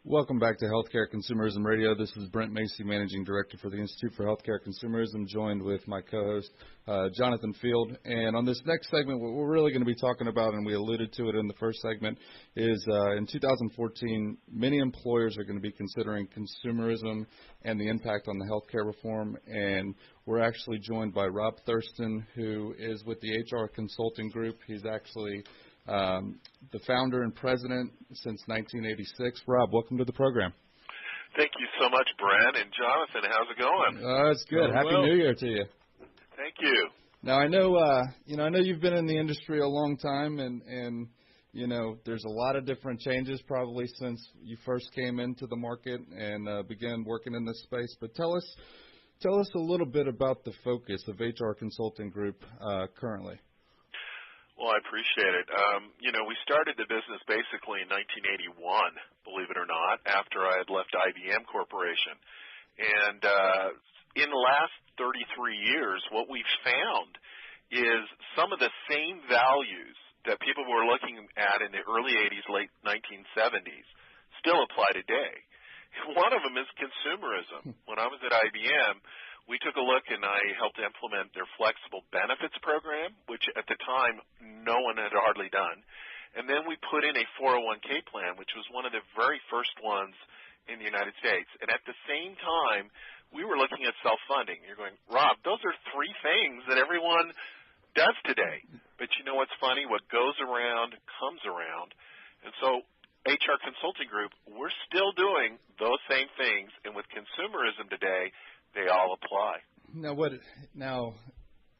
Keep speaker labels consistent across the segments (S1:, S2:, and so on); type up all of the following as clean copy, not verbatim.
S1: Welcome back to Healthcare Consumerism Radio. This is Brent Macy, Managing Director for the Institute for Healthcare Consumerism, joined with my co-host, Jonathan Field. And on this next segment, what we're really going to be talking about, and we alluded to it in the first segment, is in 2014, many employers are going to be considering consumerism and the impact on the healthcare reform. And we're actually joined by Rob Thurston, who is with the HR Consulting Group. He's actually the founder and president since 1986. Rob, welcome to the program.
S2: Thank you so much, Brent. And Jonathan, how's it going?
S1: It's good. Happy New Year to you.
S2: Thank you.
S1: Now I know, I know you've been in the industry a long time, and there's a lot of different changes probably since you first came into the market and began working in this space. But tell us a little bit about the focus of HR Consulting Group currently.
S2: Well, I appreciate it. We started the business basically in 1981, believe it or not, after I had left IBM Corporation. And in the last 33 years, what we've found is some of the same values that people were looking at in the early 80s, late 1970s still apply today. One of them is consumerism. When I was at IBM, we took a look and I helped implement their flexible benefits program, which at the time no one had hardly done. And then we put in a 401k plan, which was one of the very first ones in the United States. And at the same time, we were looking at self-funding. You're going, Rob, those are three things that everyone does today. But you know what's funny? What goes around comes around. And so HR Consulting Group, we're still doing those same things. And with consumerism today, they all apply.
S1: Now,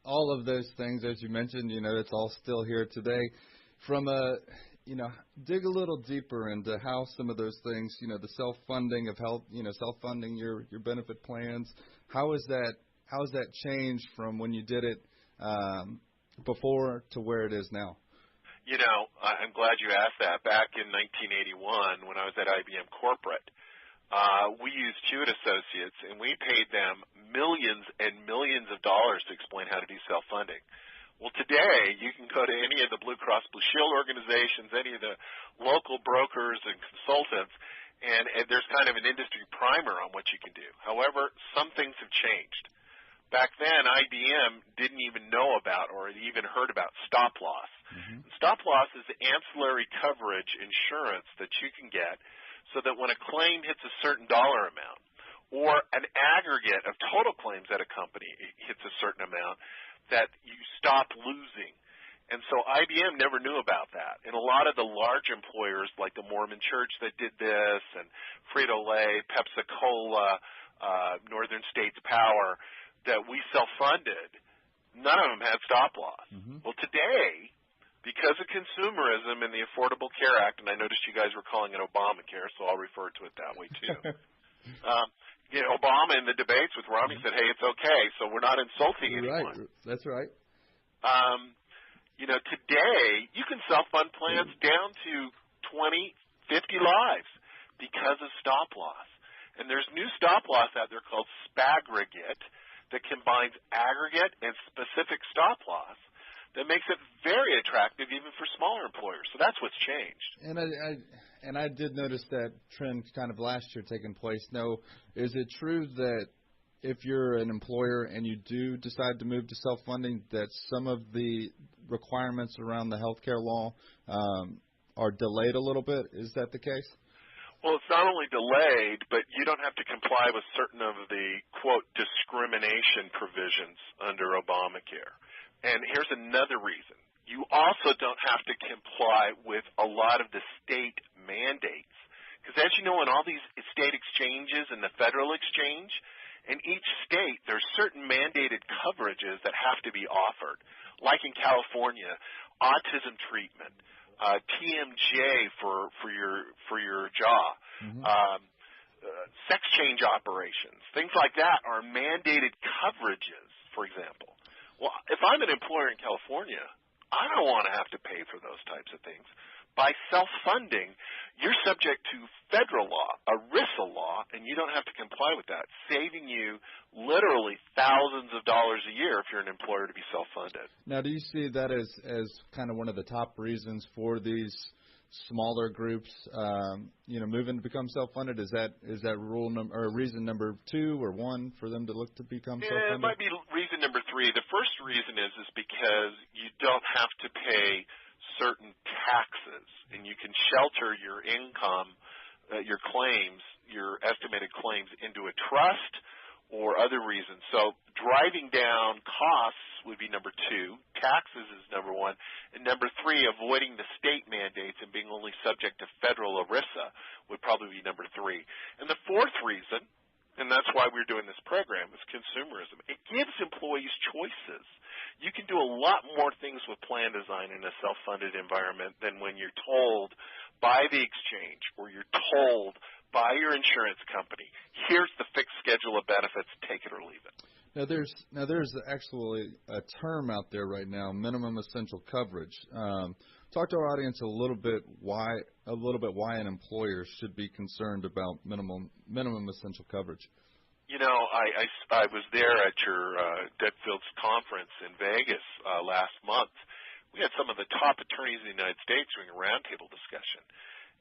S1: all of those things, as you mentioned, it's all still here today. From dig a little deeper into how some of those things, the self-funding of health, self-funding your benefit plans. How has that changed from when you did it before to where it is now?
S2: I'm glad you asked that. Back in 1981, when I was at IBM Corporate, we used Hewitt Associates, and we paid them millions and millions of dollars to explain how to do self-funding. Well, today, you can go to any of the Blue Cross Blue Shield organizations, any of the local brokers and consultants, and there's kind of an industry primer on what you can do. However, some things have changed. Back then, IBM didn't even know about or even heard about stop loss. Mm-hmm. Stop loss is ancillary coverage insurance that you can get so that when a claim hits a certain dollar amount or an aggregate of total claims at a company hits a certain amount, that you stop losing. And so IBM never knew about that. And a lot of the large employers like the Mormon Church that did this and Frito-Lay, Pepsi-Cola, Northern States Power that we self-funded, none of them had stop loss. Mm-hmm. Well, today, because of consumerism and the Affordable Care Act, and I noticed you guys were calling it Obamacare, so I'll refer to it that way too. Obama in the debates with Romney said, hey, it's okay, so we're not insulting anyone.
S1: Right. That's right.
S2: Today you can self-fund plans down to 20, 50 lives because of stop loss. And there's new stop loss out there called Spagrigate that combines aggregate and specific stop loss that makes it very attractive even for smaller employers. So that's what's changed.
S1: And I did notice that trend kind of last year taking place. Now, is it true that if you're an employer and you do decide to move to self-funding, that some of the requirements around the healthcare law are delayed a little bit? Is that the case?
S2: Well, it's not only delayed, but you don't have to comply with certain of the, quote, discrimination provisions under Obamacare. And here's another reason. You also don't have to comply with a lot of the state mandates. Because as you know, in all these state exchanges and the federal exchange, in each state, there's certain mandated coverages that have to be offered. Like in California, autism treatment, TMJ for your jaw, sex change operations, things like that are mandated coverages, for example. Well, if I'm an employer in California, I don't want to have to pay for those types of things. By self-funding, you're subject to federal law, ERISA law, and you don't have to comply with that, saving you literally thousands of dollars a year if you're an employer to be self-funded.
S1: Now, do you see that as kind of one of the top reasons for these smaller groups, moving to become self-funded? Is that rule or reason number 2 or 1 for them to look to become self-funded?
S2: It might be reason number 3. The first reason is because you don't have to pay certain taxes, and you can shelter your income, your claims, your estimated claims into a trust or other reasons. So driving down costs would be number 2. Taxes is number 1. And number 3, avoiding the state mandates and being only subject to federal ERISA would probably be number 3. And the fourth reason, and that's why we're doing this program, is consumerism. It gives employees choices. You can do a lot more things with plan design in a self-funded environment than when you're told by the exchange or you're told by your insurance company, here's the fixed schedule of benefits, take it or leave it.
S1: Now there's actually a term out there right now, minimum essential coverage. Talk to our audience a little bit why an employer should be concerned about minimum essential coverage.
S2: I was there at your Debt Fields conference in Vegas last month. We had some of the top attorneys in the United States doing a roundtable discussion,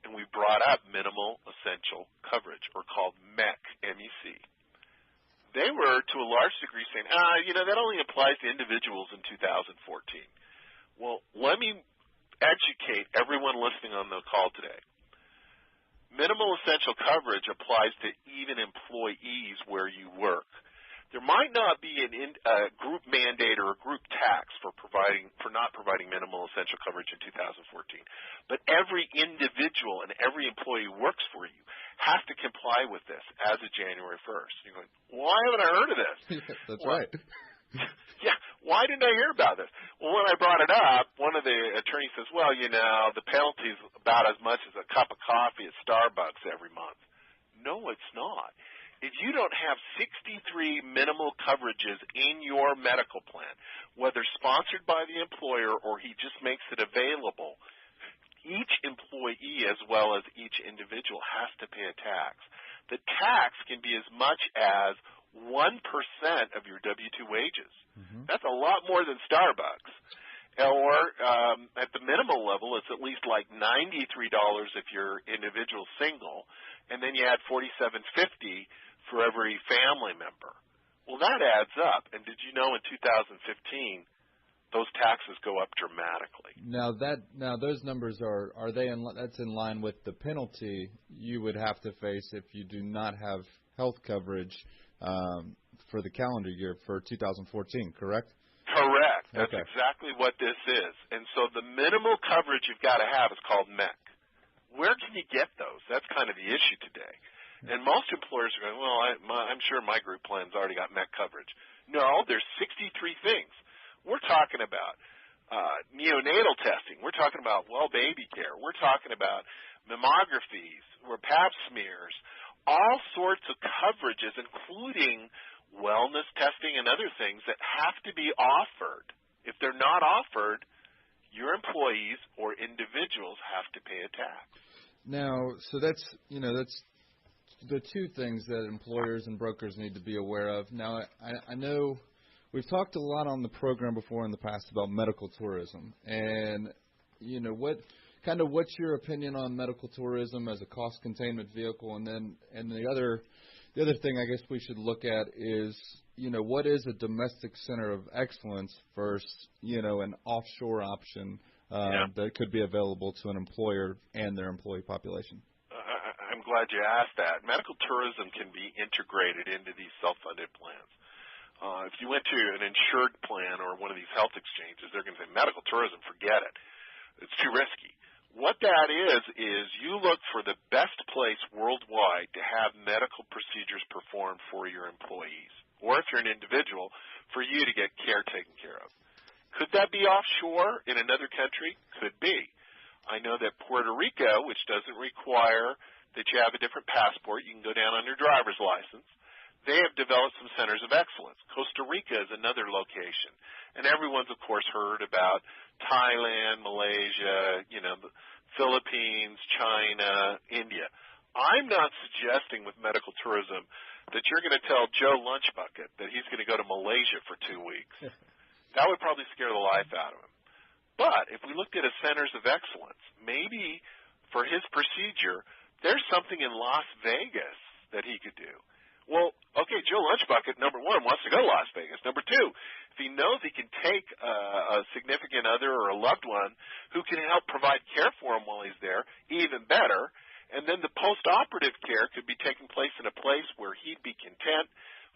S2: and we brought up minimal essential coverage, or called MEC, M-E-C. They were, to a large degree, saying, that only applies to individuals in 2014. Well, let me educate everyone listening on the call today. Minimal essential coverage applies to even employees where you work. There might not be a group mandate or a group tax for not providing minimal essential coverage in 2014, but every individual and every employee who works for you has to comply with this as of January 1st. You're going, why haven't I heard of this?
S1: That's right.
S2: Yeah, why didn't I hear about this? Well, when I brought it up, one of the attorneys says, well, the penalty's about as much as a cup of coffee at Starbucks every month. No, it's not. If you don't have 63 minimal coverages in your medical plan, whether sponsored by the employer or he just makes it available, each employee as well as each individual has to pay a tax. The tax can be as much as 1% of your W-2 wages. Mm-hmm. That's a lot more than Starbucks. Or at the minimal level, it's at least like $93 if you're individual single, and then you add $47.50 for every family member. Well, that adds up. And did you know in 2015 those taxes go up dramatically?
S1: Now those numbers are they that's in line with the penalty you would have to face if you do not have health coverage for the calendar year for 2014, correct?
S2: Correct. That's
S1: okay.
S2: Exactly what this is. And so the minimal coverage you've got to have is called MEC. Where can you get those? That's kind of the issue today. And most employers are going, well, I'm sure my group plan's already got MEC coverage. No, there's 63 things. We're talking about neonatal testing. We're talking about baby care. We're talking about mammographies or pap smears, all sorts of coverages, including wellness testing and other things that have to be offered. If they're not offered, your employees or individuals have to pay a tax.
S1: Now, so that's the two things that employers and brokers need to be aware of. Now, I know we've talked a lot on the program before in the past about medical tourism, and what's your opinion on medical tourism as a cost containment vehicle? And the other thing I guess we should look at is what is a domestic center of excellence versus an offshore option that could be available to an employer and their employee population.
S2: I'm glad you asked that. Medical tourism can be integrated into these self-funded plans. If you went to an insured plan or one of these health exchanges, they're going to say, medical tourism, forget it. It's too risky. What that is you look for the best place worldwide to have medical procedures performed for your employees, or if you're an individual, for you to get care taken care of. Could that be offshore in another country? Could be. I know that Puerto Rico, which doesn't require that you have a different passport, you can go down on your driver's license, they have developed some centers of excellence. Costa Rica is another location. And everyone's, of course, heard about Thailand, Malaysia, the Philippines, China, India. I'm not suggesting with medical tourism that you're going to tell Joe Lunchbucket that he's going to go to Malaysia for 2 weeks. That would probably scare the life out of him. But if we looked at a centers of excellence, maybe for his procedure, there's something in Las Vegas that he could do. Well, okay, Joe Lunchbucket, number one, wants to go to Las Vegas. Number two, if he knows he can take a significant other or a loved one who can help provide care for him while he's there, even better. And then the post-operative care could be taking place in a place where he'd be content,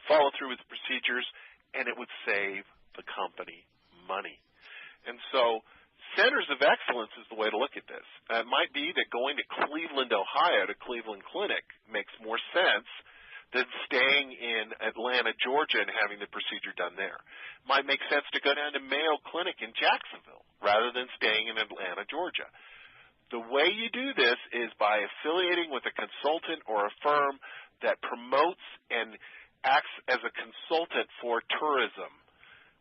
S2: follow through with the procedures, and it would save the company money. And so centers of excellence is the way to look at this. It might be that going to Cleveland, Ohio, to Cleveland Clinic makes more sense than staying in Atlanta, Georgia, and having the procedure done there. Might make sense to go down to Mayo Clinic in Jacksonville rather than staying in Atlanta, Georgia. The way you do this is by affiliating with a consultant or a firm that promotes and acts as a consultant for tourism,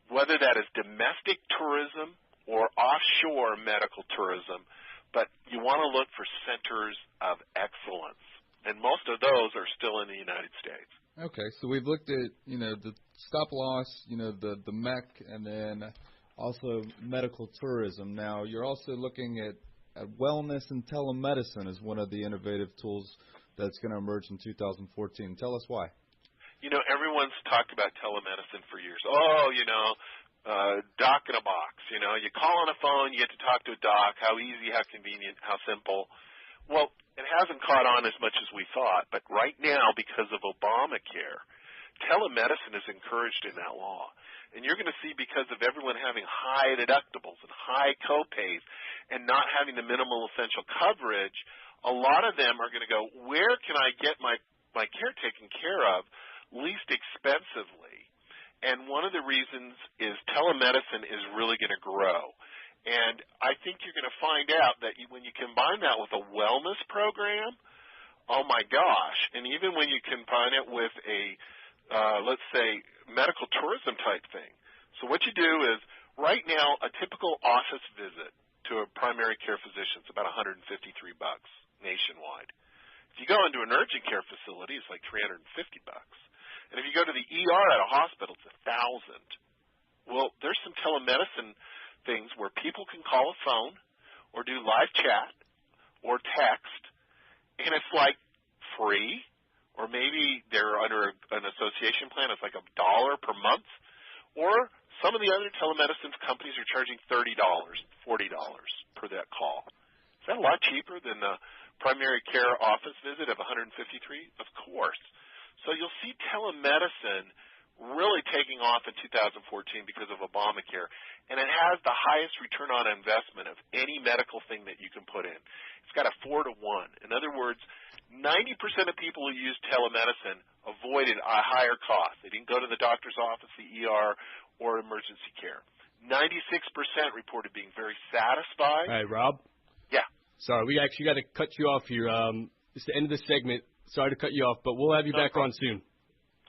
S2: whether that is domestic tourism or offshore medical tourism, but you want to look for centers of excellence. And most of those are still in the United States.
S1: Okay, so we've looked at, the stop loss, the MEC, and then also medical tourism. Now, you're also looking at wellness and telemedicine as one of the innovative tools that's going to emerge in 2014. Tell us why.
S2: Everyone's talked about telemedicine for years. Doc in a box. You call on a phone, you get to talk to a doc. How easy, how convenient, how simple. Well, it hasn't caught on as much as we thought, but right now, because of Obamacare, telemedicine is encouraged in that law. And you're going to see, because of everyone having high deductibles and high copays and not having the minimal essential coverage, a lot of them are going to go, where can I get my care taken care of least expensively? And one of the reasons is telemedicine is really going to grow. And I think you're going to find out that when you combine that with a wellness program, oh my gosh, and even when you combine it with a, let's say, medical tourism type thing. So what you do is, right now, a typical office visit to a primary care physician is about $153 nationwide. If you go into an urgent care facility, it's like $350. And if you go to the ER at a hospital, it's $1,000. Well, there's some telemedicine things where people can call a phone or do live chat or text, and it's like free, or maybe they're under an association plan. It's like $1 per month, or some of the other telemedicine companies are charging $30, $40 per that call. Is that a lot cheaper than the primary care office visit of $153? Of course. So you'll see telemedicine really taking off in 2014 because of Obamacare, and it has the highest return on investment of any medical thing that you can put in. It's got a 4-to-1. In other words, 90% of people who use telemedicine avoided a higher cost. They didn't go to the doctor's office, the ER, or emergency care. 96% reported being very satisfied.
S3: All right, Rob?
S2: Yeah.
S3: Sorry, we actually got to cut you off here. It's the end of the segment. Sorry to cut you off, but we'll have you back on soon.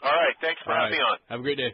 S2: All right. Thanks for having me on.
S3: Have a great day.